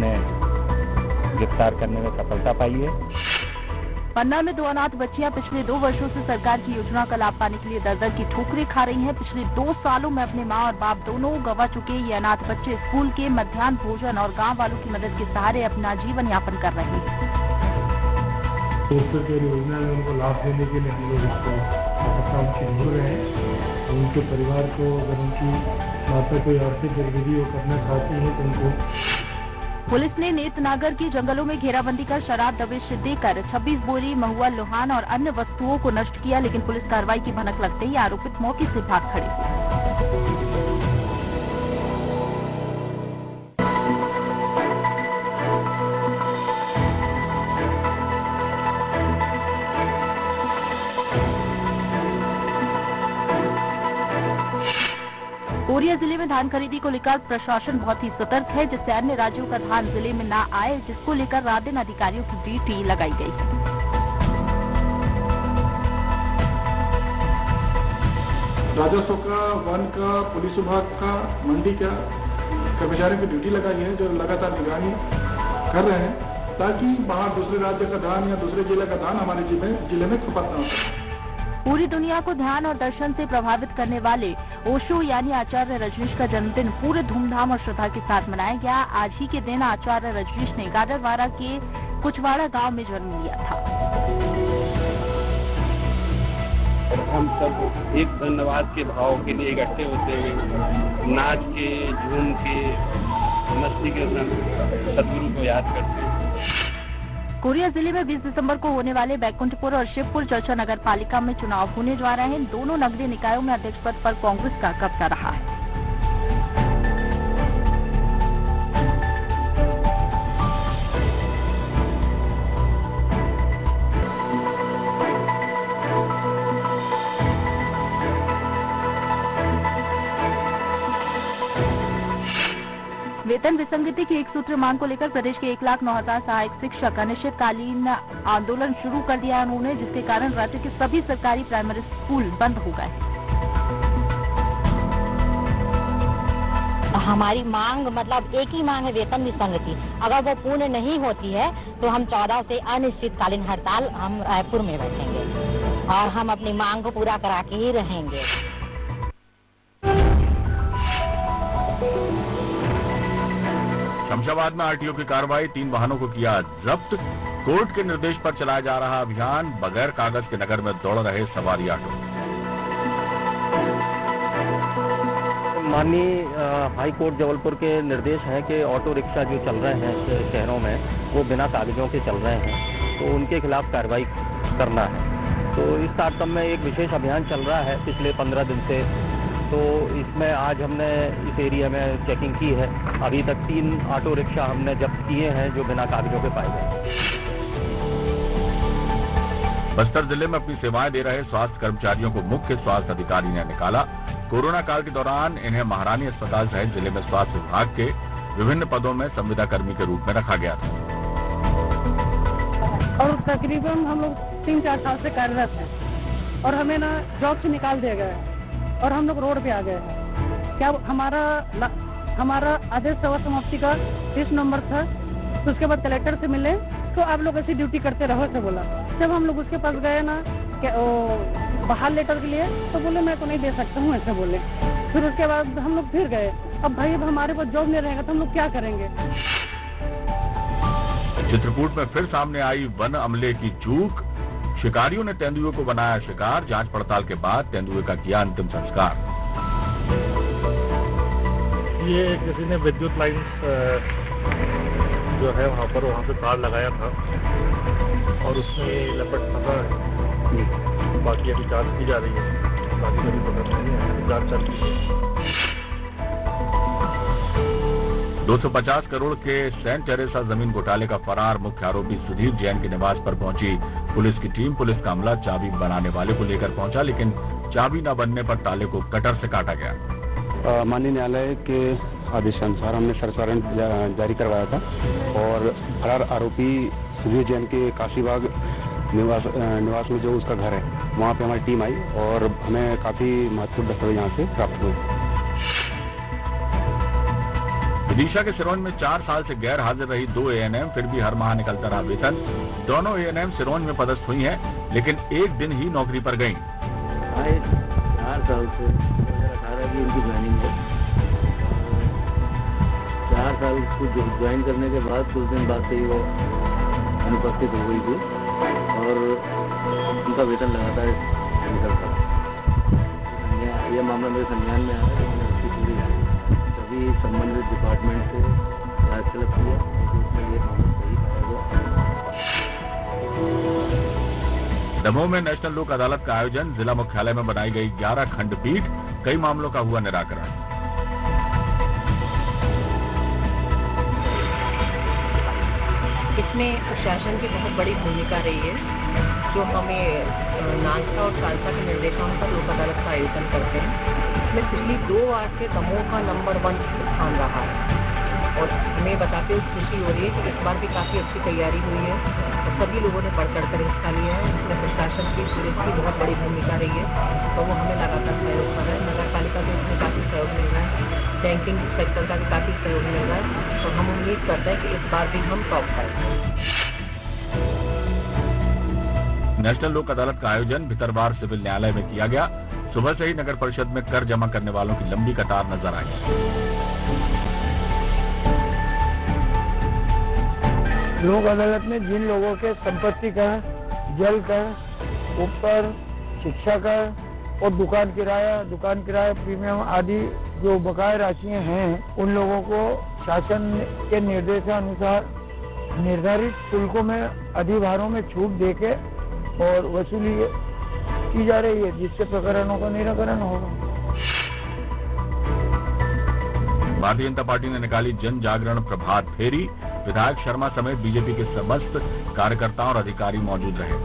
ने गिरफ्तार करने में सफलता पाई है। पन्ना में 2 अनाथ बच्चियां पिछले 2 वर्षों से सरकार की योजना का लाभ पाने के लिए दर-दर की ठोकरें खा रही हैं। पिछले 2 सालों में अपने मां और बाप दोनों गंवा चुके ये अनाथ बच्चे स्कूल के मध्याह्न भोजन और गांव वालों की मदद के सहारे अपना जीवन यापन कर रहे हैं। योजना में उनको लाभ देने के लिए हम लोग इसको ढूंढ रहे हैं। उनके परिवार को अगर उनकी माता कोई आर्थिक गतिविधि वो करना चाहती है तो उनको। पुलिस ने नेत्रनागर के जंगलों में घेराबंदी कर शराब दबिश देकर 26 बोरी महुआ, लोहान और अन्य वस्तुओं को नष्ट किया, लेकिन पुलिस कार्रवाई की भनक लगते ही आरोपित मौके से भाग खड़े हुए। कोरिया जिले में धान खरीदी को लेकर प्रशासन बहुत ही सतर्क है, जिससे अन्य राज्यों का धान जिले में न आए, जिसको लेकर रात दिन अधिकारियों की ड्यूटी लगाई गई है। राजस्व का, वन का, पुलिस विभाग का, मंडी का कर्मचारियों की ड्यूटी लगाई है, जो लगातार निगरानी कर रहे हैं, ताकि बाहर दूसरे राज्य का धान या दूसरे जिले का धान हमारे जिले में खपत न हो। पूरी दुनिया को ध्यान और दर्शन से प्रभावित करने वाले ओशो यानी आचार्य रजनीश का जन्मदिन पूरे धूमधाम और श्रद्धा के साथ मनाया गया। आज ही के दिन आचार्य रजनीश ने गाडरवाड़ा के कुचवाड़ा गांव में जन्म लिया था। हम सब एक धन्यवाद के भाव के लिए इकट्ठे होते हुए नाच के, झूम के, मस्ती के साथ सदगुरु को याद करते हैं। कोरिया जिले में 20 दिसंबर को होने वाले बैकुंठपुर और शिवपुर चर्चा नगर पालिका में चुनाव होने जा रहे हैं। दोनों नगरीय निकायों में अध्यक्ष पद पर कांग्रेस का कब्जा रहा है। वेतन विसंगति की 1 सूत्र मांग को लेकर प्रदेश के 1,09,000 सहायक शिक्षक अनिश्चितकालीन आंदोलन शुरू कर दिया है उन्होंने, जिसके कारण राज्य के सभी सरकारी प्राइमरी स्कूल बंद हो गए। हमारी मांग मतलब एक ही मांग है, वेतन विसंगति। अगर वो पूर्ण नहीं होती है तो हम 14 से अनिश्चितकालीन हड़ताल हम रायपुर में बैठेंगे और हम अपनी मांग को पूरा करा के ही रहेंगे। शमशाबाद में आरटीओ की कार्रवाई, 3 वाहनों को किया जब्त। कोर्ट के निर्देश पर चलाया जा रहा अभियान, बगैर कागज के नगर में दौड़ रहे सवारी ऑटो। माननीय हाई कोर्ट जबलपुर के निर्देश है कि ऑटो रिक्शा जो चल रहे हैं शहरों में वो बिना कागजों के चल रहे हैं, तो उनके खिलाफ कार्रवाई करना है। तो इस तारतम्य में एक विशेष अभियान चल रहा है पिछले 15 दिन से। तो इसमें आज हमने इस एरिया में चेकिंग की है। अभी तक 3 ऑटो रिक्शा हमने जब्त किए हैं जो बिना कागजों के पाए गए। बस्तर जिले में अपनी सेवाएं दे रहे स्वास्थ्य कर्मचारियों को मुख्य स्वास्थ्य अधिकारी ने निकाला। कोरोना काल के दौरान इन्हें महारानी अस्पताल सहित जिले में स्वास्थ्य विभाग के विभिन्न पदों में संविदा कर्मी के रूप में रखा गया था। और तकरीबन हम लोग 3-4 साल से कार्यरत हैं और हमें ना जॉब से निकाल दिया गया है और हम लोग रोड पे आ गए हैं। क्या हमारा आदेश सभा समाप्ति का 30 नंबर था, तो उसके बाद कलेक्टर से मिले तो आप लोग ऐसी ड्यूटी करते रहो से बोला। जब हम लोग उसके पास गए ना बहाल लेटर के लिए तो बोले मैं तो नहीं दे सकता हूँ, ऐसे बोले। फिर उसके बाद हम लोग फिर गए। अब भाई हमारे पास जॉब नहीं रहेगा तो हम लोग क्या करेंगे। चित्रकूट में फिर सामने आई वन अमले की चूक। शिकारियों ने तेंदुए को बनाया शिकार। जांच पड़ताल के बाद तेंदुए का किया अंतिम संस्कार। ये किसी ने विद्युत लाइन्स जो है वहाँ पे तार लगाया था और उसमें लपट फंसा है। बाकी अभी जांच की जा रही है, बाकी अभी पता नहीं है, जांच चल रही है। 250 करोड़ के सेंट टेरेसा जमीन घोटाले का फरार मुख्य आरोपी सुधीर जैन के निवास पर पहुंची पुलिस की टीम। पुलिस का अमला चाबी बनाने वाले को लेकर पहुंचा, लेकिन चाबी न बनने पर ताले को कटर से काटा गया। माननीय न्यायालय के आदेशानुसार हमने सर्च वारंट जारी करवाया था और फरार आरोपी सुधीर जैन के काशीबाग निवास में जो उसका घर है वहाँ पे हमारी टीम आई और हमें काफी महत्वपूर्ण दस्तावेज यहाँ से प्राप्त हुए। विदिशा के सिरोंज में 4 साल से गैर हाजिर रही 2 एएनएम फिर भी हर माह निकलता रहा वेतन। दोनों एएनएम सिरोंज में पदस्थ हुई हैं, लेकिन एक दिन ही नौकरी पर गयी। 4 साल से 2018 की इनकी ज्वाइनिंग है। 4 साल को ज्वाइन करने के बाद कुछ दिन बाद से ही वो अनुपस्थित हो गई थी और उनका वेतन लगातार निकलता। यह मामला मेरे संज्ञान में आया है, मैंने उसकी पूरी सभी संबंधित डिपार्टमेंट से जांच तलब किया तो उसमें ये मामला सही पाया गया। दमोह में नेशनल लोक अदालत का आयोजन, जिला मुख्यालय में बनाई गई 11 खंडपीठ, कई मामलों का हुआ निराकरण। इसमें प्रशासन की बहुत बड़ी भूमिका रही है, जो हमें नालसा और सालसा के निर्देशानुसार लोक अदालत का आयोजन करते हैं। इसमें पिछली 2 बार से दमोह का नंबर 1 स्थान रहा है और हमें बताते हुए खुशी हो रही है कि इस बार भी काफ़ी अच्छी तैयारी हुई है और सभी लोगों ने बढ़ चढ़ कर हिस्सा लिया है। इसमें प्रशासन की पुलिस की बहुत बड़ी भूमिका रही है तो वो हमें लगातार सहयोग कर रहा है। नगर पालिका को इसमें काफ़ी सहयोग मिल रहा है, बैंकिंग सेक्टर का भी काफ़ी सहयोग मिल रहा है और हम उम्मीद करते हैं कि इस बार भी हम टॉप करेंगे। नेशनल लोक अदालत का आयोजन भितरवार सिविल न्यायालय में किया गया। सुबह से ही नगर परिषद में कर जमा करने वालों की लंबी कतार नजर आई। लोक अदालत में जिन लोगों के संपत्ति का, जल का, ऊपर शिक्षा का और दुकान किराया प्रीमियम आदि जो बकाया राशियां हैं, उन लोगों को शासन के निर्देशानुसार निर्धारित शुल्कों में अधिभारों में छूट देके और वसूली की जा रही है, जिससे प्रकरणों का निराकरण होगा। भारतीय जनता पार्टी ने निकाली जन जागरण प्रभात फेरी। विधायक शर्मा समेत बीजेपी के समस्त कार्यकर्ता और अधिकारी मौजूद रहे।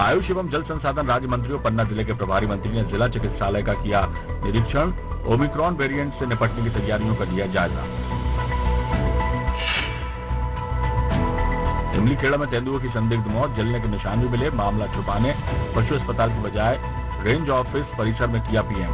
आयुष एवं जल संसाधन राज्य मंत्री और पन्ना जिले के प्रभारी मंत्री ने जिला चिकित्सालय का किया निरीक्षण। ओमिक्रॉन वेरिएंट से निपटने की तैयारियों का लिया जायजा। इमलीखेड़ा में तेंदुओं की संदिग्ध मौत, जलने के निशान भी मिले। मामला छुपाने पशु अस्पताल की बजाय रेंज ऑफिस परिसर में किया पीएम।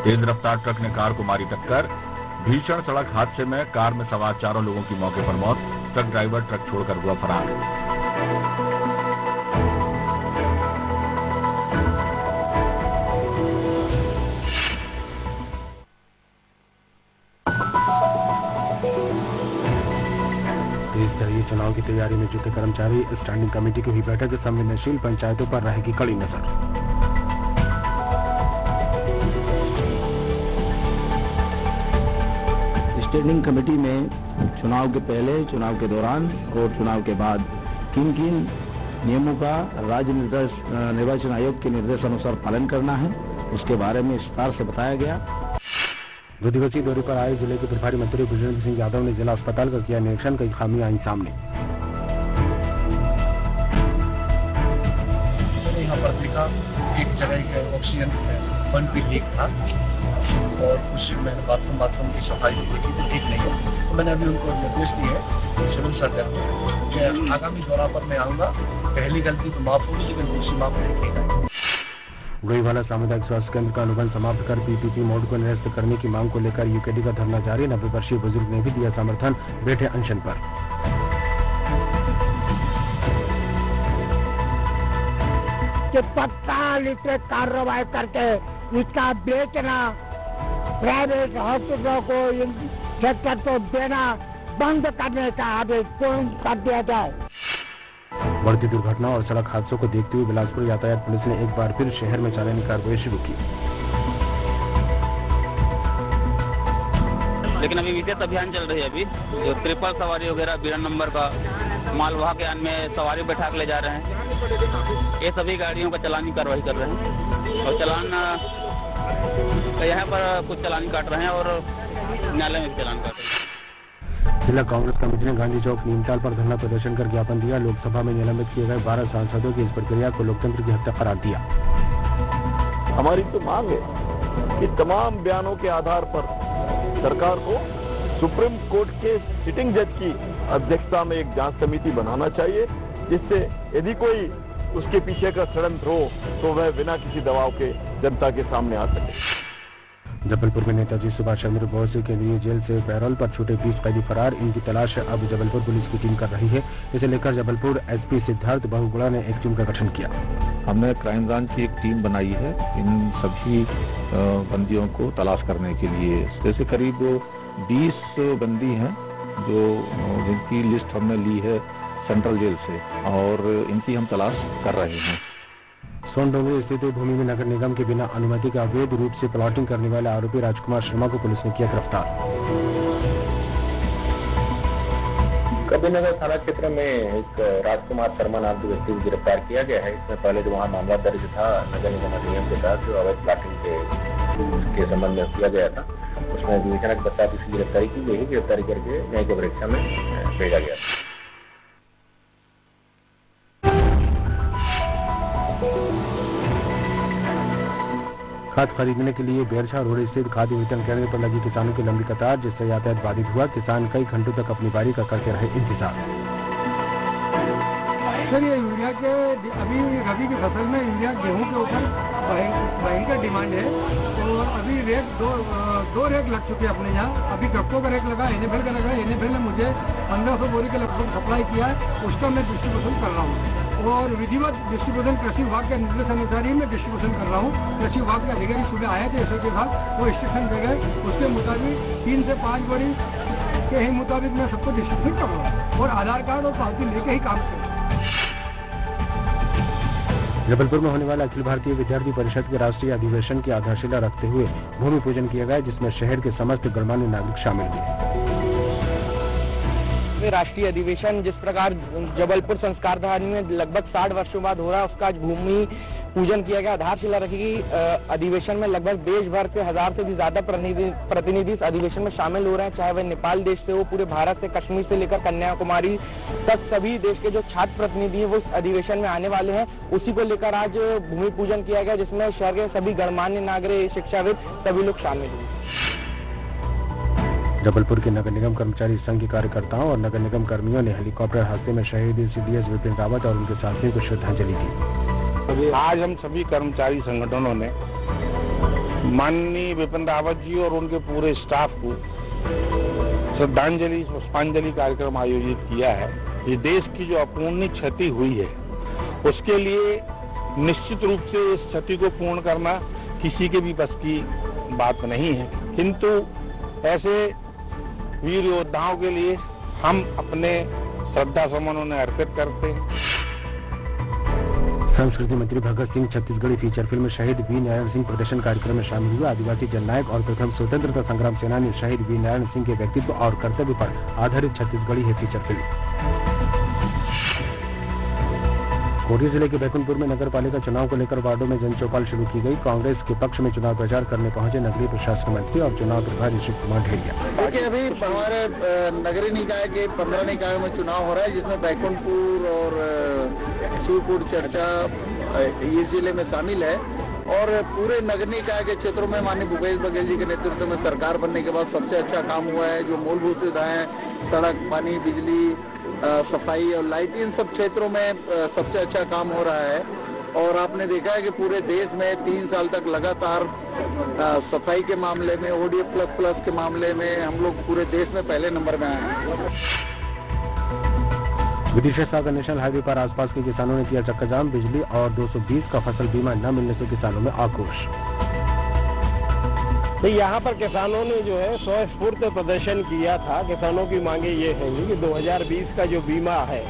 तेज रफ्तार ट्रक ने कार को मारी टक्कर। भीषण सड़क हादसे में कार में सवार 4 लोगों की मौके पर मौत। ट्रक ड्राइवर ट्रक छोड़कर हुआ फरार। स्तरीय चुनाव की तैयारी में जुटे कर्मचारी, स्टैंडिंग कमेटी की हुई बैठक। संवेदनशील पंचायतों पर रहेगी कड़ी नजर। स्टैंडिंग कमेटी में चुनाव के पहले, चुनाव के दौरान और चुनाव के बाद किन किन नियमों का राज्य निर्वाचन आयोग के निर्देशानुसार पालन करना है, उसके बारे में विस्तार से बताया गया। 2 दिवसीय दौरे पर आए जिले के प्रभारी मंत्री भूपेंद्र सिंह यादव ने जिला अस्पताल का किया निरीक्षण। कई खामियां आई सामने। यहाँ पर देखा एक जगह ऑक्सीजन पंप भी लीक था और कुछ मैंने बाथरूम की सफाई देखी तो ठीक नहीं है, तो मैंने अभी उनको निर्देश दिए है सिविल सर्जन कि आगामी दौरा पर मैं आऊँगा। पहली गलती तो माफ होगी लेकिन दूसरी माफ नहीं की जाएगी। गोईवाला सामुदायिक स्वास्थ्य केंद्र का अनुबंध समाप्त कर पीपीपी मोड को निरस्त करने की मांग को लेकर यूकेडी का धरना जारी। 90 वर्षीय बुजुर्ग ने भी दिया समर्थन, बैठे अनशन पर। कि 15 लीटर कार्रवाई करके इसका बेचना, प्राइवेट हॉस्पिटलों को इन सेक्टर को देना बंद करने का आदेश पूर्ण कर दिया जाए। बढ़ती दुर्घटना और सड़क हादसों को देखते हुए बिलासपुर यातायात पुलिस ने एक बार फिर शहर में चालानी कार्रवाई शुरू की। लेकिन अभी विशेष अभियान चल रही है। अभी जो ट्रिपल सवारी वगैरह 12 नंबर का मालवाहक यान में सवारी बैठा के ले जा रहे हैं, ये सभी गाड़ियों का चालानी कार्रवाई कर रहे हैं और चालान यहाँ पर कुछ चालान काट रहे हैं और न्यायालय में चालान काट रहे हैं। जिला कांग्रेस कमेटी ने गांधी चौक नीमताल पर धरना प्रदर्शन कर ज्ञापन दिया। लोकसभा में निलंबित किए गए 12 सांसदों की इस प्रक्रिया को लोकतंत्र की हत्या करार दिया। हमारी तो मांग है कि तमाम बयानों के आधार पर सरकार को सुप्रीम कोर्ट के सिटिंग जज की अध्यक्षता में एक जांच समिति बनाना चाहिए, जिससे यदि कोई उसके पीछे का षड्यंत्र हो तो वह बिना किसी दबाव के जनता के सामने आ सके। जबलपुर में नेताजी सुभाष चंद्र बोस के लिए जेल से पैरोल पर छूटे 20 कैदी फरार। इनकी तलाश अब जबलपुर पुलिस की टीम कर रही है। इसे लेकर जबलपुर एसपी सिद्धार्थ बहुगुणा ने एक टीम का गठन किया। हमने क्राइम ब्रांच की एक टीम बनाई है इन सभी बंदियों को तलाश करने के लिए। जैसे करीब 20 बंदी हैं जिनकी लिस्ट हमने ली है सेंट्रल जेल से, और इनकी हम तलाश कर रहे हैं। सोनडोंगरी स्थित भूमि में नगर निगम के बिना अनुमति का अवैध रूप से प्लॉटिंग करने वाले आरोपी राजकुमार शर्मा को पुलिस ने किया गिरफ्तार। कबीरनगर थाना क्षेत्र में एक राजकुमार शर्मा नाम के व्यक्ति को गिरफ्तार किया गया है। इसमें पहले जो वहाँ मामला दर्ज था नगर निगम अधिनियम के तहत जो अवैध प्लॉटिंग के संबंध में किया गया था, उसमें विवेचना के पश्चात इसकी गिरफ्तारी की गई है। गिरफ्तारी करके न्यायिक परीक्षा में भेजा गया था। खाद खरीदने के लिए बेरछा रोड स्थित खाद्य वितरण केंद्र पर लगी किसानों की लंबी कतार, जिससे यातायात बाधित हुआ। किसान कई घंटों तक अपनी बारी का करते रहे इंतजार। सर, ये यूरिया के अभी रबी की फसल में यूरिया गेहूं के ऊपर भयंकर डिमांड है, तो अभी रेट दो रेट लग चुके हैं अपने यहाँ। अभी कट्टों का रेट लगा, एनएफएल का लगा। एनएफएल ने मुझे 1500 बोरी के लगभग सप्लाई किया है, उसका मैं डिस्ट्रीब्यूशन कर रहा हूँ। और विधिवत डिस्ट्रीब्यूशन कृषि विभाग के निर्देश अनुसार ही मैं डिस्ट्रीब्यूशन कर रहा हूँ। कृषि विभाग के अधिकारी सुबह आए थे एसओ के साथ, वो इंस्ट्रक्शन दे गए, उसके मुताबिक 3 से 5 बोरी के ही मुताबिक मैं सबको डिस्ट्रीब्यूशन कर रहा हूँ और आधार कार्ड और पावती लेके ही काम कर रहा हूँ। जबलपुर में होने वाला अखिल भारतीय विद्यार्थी परिषद के राष्ट्रीय अधिवेशन की आधारशिला रखते हुए भूमि पूजन किया गया, जिसमें शहर के समस्त गणमान्य नागरिक शामिल हुए। राष्ट्रीय अधिवेशन जिस प्रकार जबलपुर संस्कार धानी में लगभग 60 वर्षों बाद हो रहा है, उसका आज भूमि पूजन किया गया, आधारशिला रखी गई। अधिवेशन में लगभग देश भर के 1000 से भी ज्यादा प्रतिनिधि इस अधिवेशन में शामिल हो रहे हैं, चाहे वह नेपाल देश से हो, पूरे भारत से, कश्मीर से लेकर कन्याकुमारी तक सभी देश के जो छात्र प्रतिनिधि हैं वो इस अधिवेशन में आने वाले हैं। उसी को लेकर आज भूमि पूजन किया गया, जिसमें शहर के सभी गणमान्य नागरिक, शिक्षाविद सभी लोग शामिल हुए। जबलपुर के नगर निगम कर्मचारी संघ के कार्यकर्ताओं और नगर निगम कर्मियों ने हेलीकॉप्टर हादसे में शहीद सीडीएस विपिन रावत और उनके साथियों को श्रद्धांजलि दी। आज हम सभी कर्मचारी संगठनों ने माननीय विपिन रावत जी और उनके पूरे स्टाफ को श्रद्धांजलि पुष्पांजलि कार्यक्रम आयोजित किया है। ये देश की जो अपूर्णीय क्षति हुई है उसके लिए निश्चित रूप से इस क्षति को पूर्ण करना किसी के भी बस की बात नहीं है, किंतु ऐसे वीर योद्धाओं के लिए हम अपने श्रद्धा सुमन उन्हें अर्पित करते हैं। संस्कृति मंत्री भगत सिंह छत्तीसगढ़ी फीचर फिल्म शहीद वी नारायण सिंह प्रदर्शन कार्यक्रम में शामिल हुए। आदिवासी जननायक और प्रथम स्वतंत्रता संग्राम सेनानी शहीद वी नारायण सिंह के व्यक्तित्व और कर्तव्य पर आधारित छत्तीसगढ़ी है फीचर फिल्म। कोरिया जिले के बैकुंठपुर में नगर पालिका चुनाव को लेकर वार्डों में जनचौपाल शुरू की गई। कांग्रेस के पक्ष में चुनाव प्रचार करने पहुंचे नगरीय प्रशासन मंत्री और चुनाव प्रभारी शिव कुमार ढेरिया। देखिए, अभी हमारे नगरीय निकाय के 15 निकायों में चुनाव हो रहा है, जिसमें बैकुंठपुर और शिवपुर चर्चा इस जिले में शामिल है। और पूरे नगर निकाय के क्षेत्रों में माननीय भूपेश बघेल जी के नेतृत्व में सरकार बनने के बाद सबसे अच्छा काम हुआ है। जो मूलभूत सुविधाएं, सड़क, पानी, बिजली, सफाई और लाइट, इन सब क्षेत्रों में सबसे अच्छा काम हो रहा है। और आपने देखा है कि पूरे देश में 3 साल तक लगातार सफाई के मामले में, ODF++ के मामले में हम लोग पूरे देश में पहले नंबर में आए हैं। विदिशा सागर नेशनल हाईवे पर आसपास के किसानों ने किया चक्का जाम। बिजली और 220 का फसल बीमा न मिलने से किसानों में आक्रोश। तो यहाँ पर किसानों ने जो है स्वस्फूर्त प्रदर्शन किया था। किसानों की मांगे ये है कि 2020 का जो बीमा है,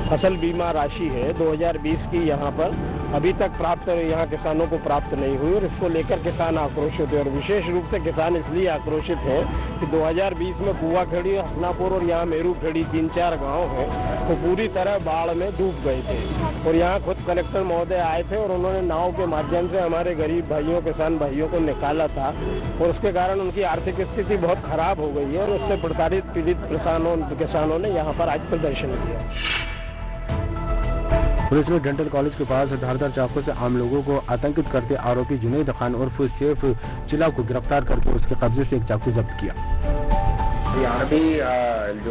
फसल बीमा राशि है 2020 की, यहाँ पर अभी तक प्राप्त यहाँ किसानों को प्राप्त नहीं हुई और इसको लेकर किसान आक्रोशित है। और विशेष रूप से किसान इसलिए आक्रोशित है कि 2020 में कुआखेड़ी, हसनापुर और यहाँ मेरू खेड़ी 3-4 गांव हैं, तो पूरी तरह बाढ़ में डूब गए थे। और यहाँ खुद कलेक्टर महोदय आए थे और उन्होंने नाव के माध्यम से हमारे गरीब भाइयों, किसान भाइयों को निकाला था और उसके कारण उनकी आर्थिक स्थिति बहुत खराब हो गई है और उससे प्रताड़ित पीड़ित किसानों ने यहाँ पर आज प्रदर्शन किया। पुलिस ने डेंटल कॉलेज के पास धारदार चाकू से आम लोगों को आतंकित करते आरोपी जुनैद खान उर्फ सैफ चिला को गिरफ्तार करके उसके कब्जे से एक चाकू जब्त किया। यहाँ भी